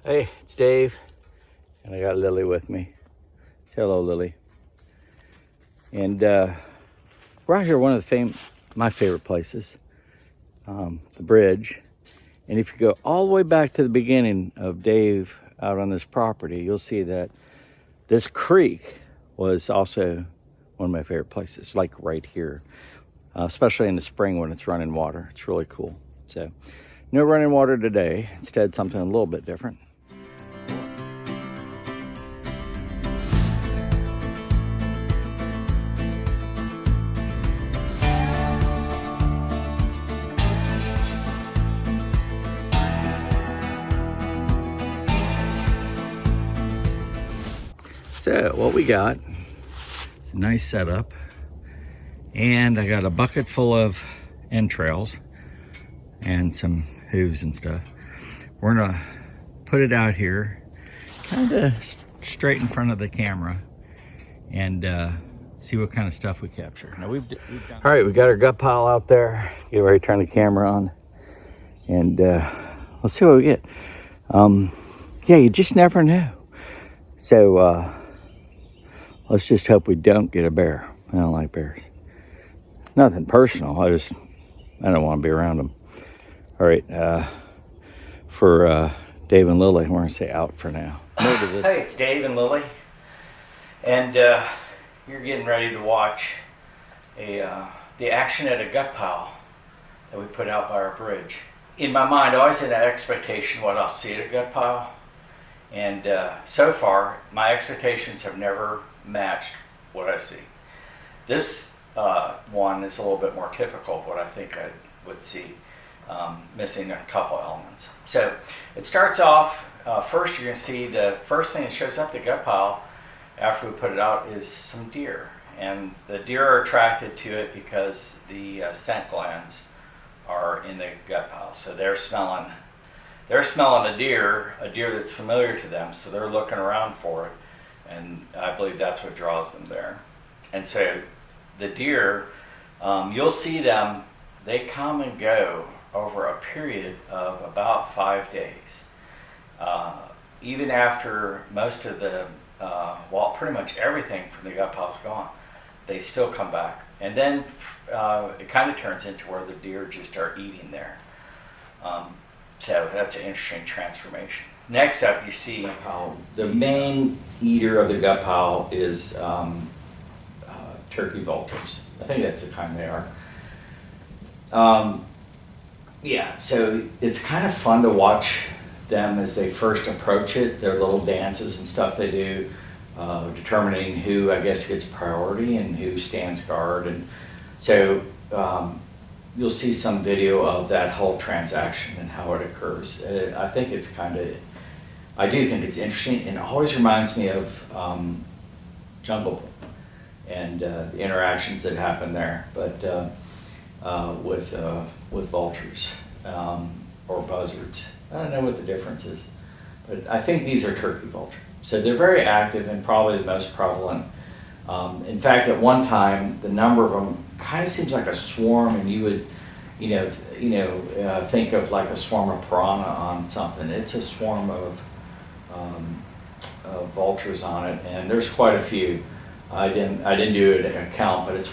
Hey, it's Dave, and I got Lillie with me. Say hello, Lillie. And we're out here, one of my favorite places, the bridge. And if you go all the way back to the beginning of Dave out on this property, you'll see that this creek was also one of my favorite places, like right here, especially in the spring when it's running water. It's really cool. So, no running water today. Instead, something a little bit different. So what we got is a nice setup, and I got a bucket full of entrails and some hooves and stuff. We're gonna put it out here kind of straight in front of the camera and see what kind of stuff we capture. Now we've done. All right, we got our gut pile out there. Get ready to turn the camera on, and let's see what we get. Yeah, you just never know. So let's just hope we don't get a bear. I don't like bears. Nothing personal. I don't want to be around them. All right. For Dave and Lillie, we're gonna say out for now. Hey, it's Dave and Lillie, and you're getting ready to watch the action at a gut pile that we put out by our bridge. In my mind, I always had that expectation what I'll see at a gut pile, and so far my expectations have never matched what I see. This one is a little bit more typical of what I think I would see, missing a couple elements. So it starts off, first you're going to see the first thing that shows up the gut pile after we put it out is some deer. And the deer are attracted to it because the scent glands are in the gut pile. So they're smelling a deer that's familiar to them, so they're looking around for it. And I believe that's what draws them there. And so the deer, you'll see them, they come and go over a period of about 5 days. Even after most of the, pretty much everything from the gut pile is gone, they still come back. And then it kind of turns into where the deer just are eating there. So that's an interesting transformation. Next up, you see the main eater of the gut pile is turkey vultures. I think that's the kind they are. Yeah, so it's kind of fun to watch them as they first approach it, their little dances and stuff they do, determining who, I guess, gets priority and who stands guard. And so you'll see some video of that whole transaction and how it occurs. I think it's I do think it's interesting, and it always reminds me of Jungle Book and the interactions that happen there, but with vultures or buzzards. I don't know what the difference is, but I think these are turkey vultures. So they're very active and probably the most prevalent. In fact, at one time, the number of them kind of seems like a swarm, and you would, think of like a swarm of piranha on something. It's a swarm of vultures on it, and there's quite a few. I didn't do a count, but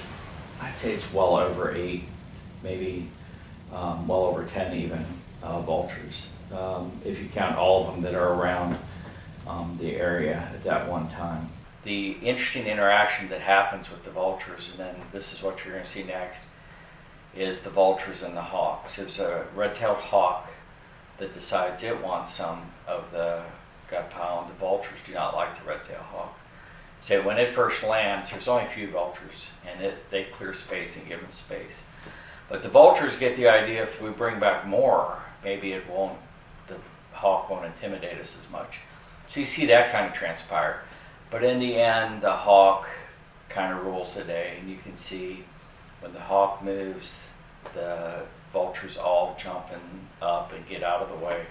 I'd say it's well over 8, maybe well over 10 even vultures, if you count all of them that are around the area at that one time. The interesting interaction that happens with the vultures, and then this is what you're going to see next, is the vultures and the hawks. There's a red-tailed hawk that decides it wants some of the gut pile, and the vultures do not like the red-tailed hawk. So when it first lands, there's only a few vultures, and they clear space and give them space. But the vultures get the idea, if we bring back more, maybe the hawk won't intimidate us as much. So you see that kind of transpire. But in the end, the hawk kind of rules the day, and you can see when the hawk moves, the vultures all jumping up and get out of the way.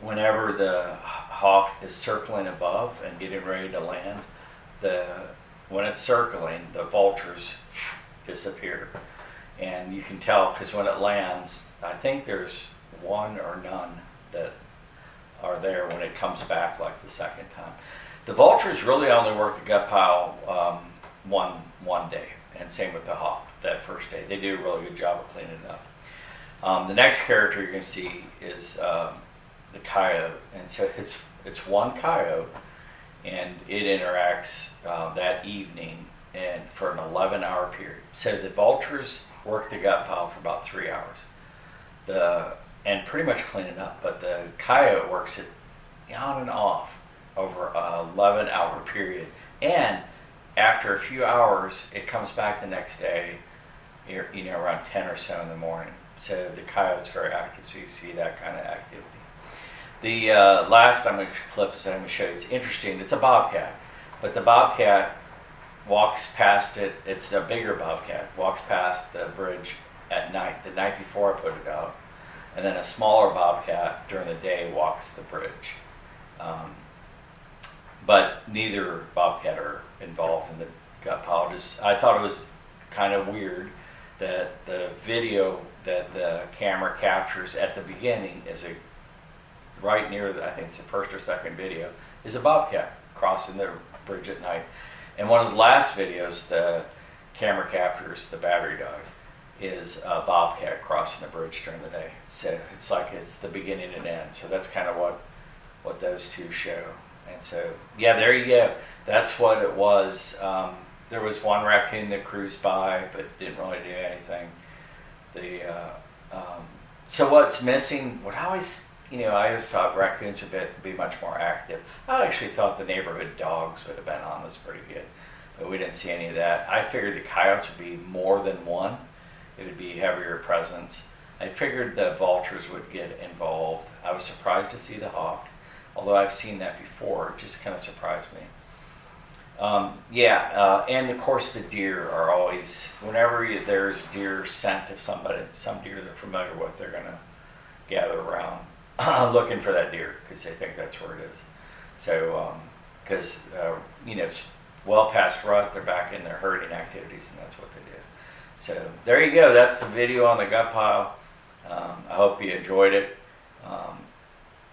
Whenever the hawk is circling above and getting ready to land, when it's circling, the vultures disappear. And you can tell because when it lands, I think there's one or none that are there when it comes back like the second time. The vultures really only work the gut pile one day, and same with the hawk that first day. They do a really good job of cleaning it up. The next character you're going to see is the coyote, and so it's one coyote, and it interacts that evening and for an 11-hour period. So the vultures work the gut pile for about 3 hours, and pretty much clean it up. But the coyote works it on and off over an 11-hour period, and after a few hours, it comes back the next day, around 10 or so in the morning. So the coyote's very active, so you see that kind of activity. The last clip is I'm going to show you. It's interesting. It's a bobcat, but the bobcat walks past it. It's a bigger bobcat. Walks past the bridge at night, the night before I put it out, and then a smaller bobcat during the day walks the bridge. But neither bobcat are involved in the gut pile. I thought it was kind of weird that the video that the camera captures at the beginning is right near, I think it's the first or second video, is a bobcat crossing the bridge at night. And one of the last videos the camera captures, the battery dogs, is a bobcat crossing the bridge during the day. So it's like it's the beginning and end. So that's kind of what those two show. And so, yeah, there you go. That's what it was. There was one raccoon that cruised by, but didn't really do anything. So what's missing? I always thought raccoons would be much more active. I actually thought the neighborhood dogs would have been on this pretty good, but we didn't see any of that. I figured the coyotes would be more than one. It would be heavier presence. I figured the vultures would get involved. I was surprised to see the hawk, although I've seen that before. It just kind of surprised me. And of course the deer are always, whenever there's deer scent of some deer they're familiar with, they're going to gather around looking for that deer because they think that's where it is. So, because it's well past rut, they're back in their herding activities, and that's what they do. So there you go. That's the video on the gut pile. I hope you enjoyed it.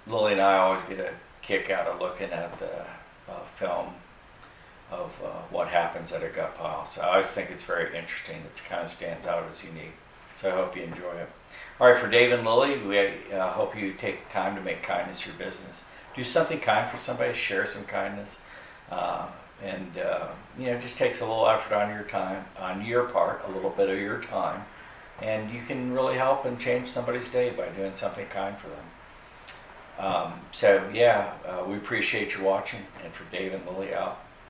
Lillie and I always get a kick out of looking at the film of what happens at a gut pile. So I always think it's very interesting. It kind of stands out as unique. So I hope you enjoy it. All right, for Dave and Lillie, we hope you take time to make kindness your business. Do something kind for somebody, share some kindness. Just takes a little effort on your part, a little bit of your time. And you can really help and change somebody's day by doing something kind for them. We appreciate you watching. And for Dave and Lillie out.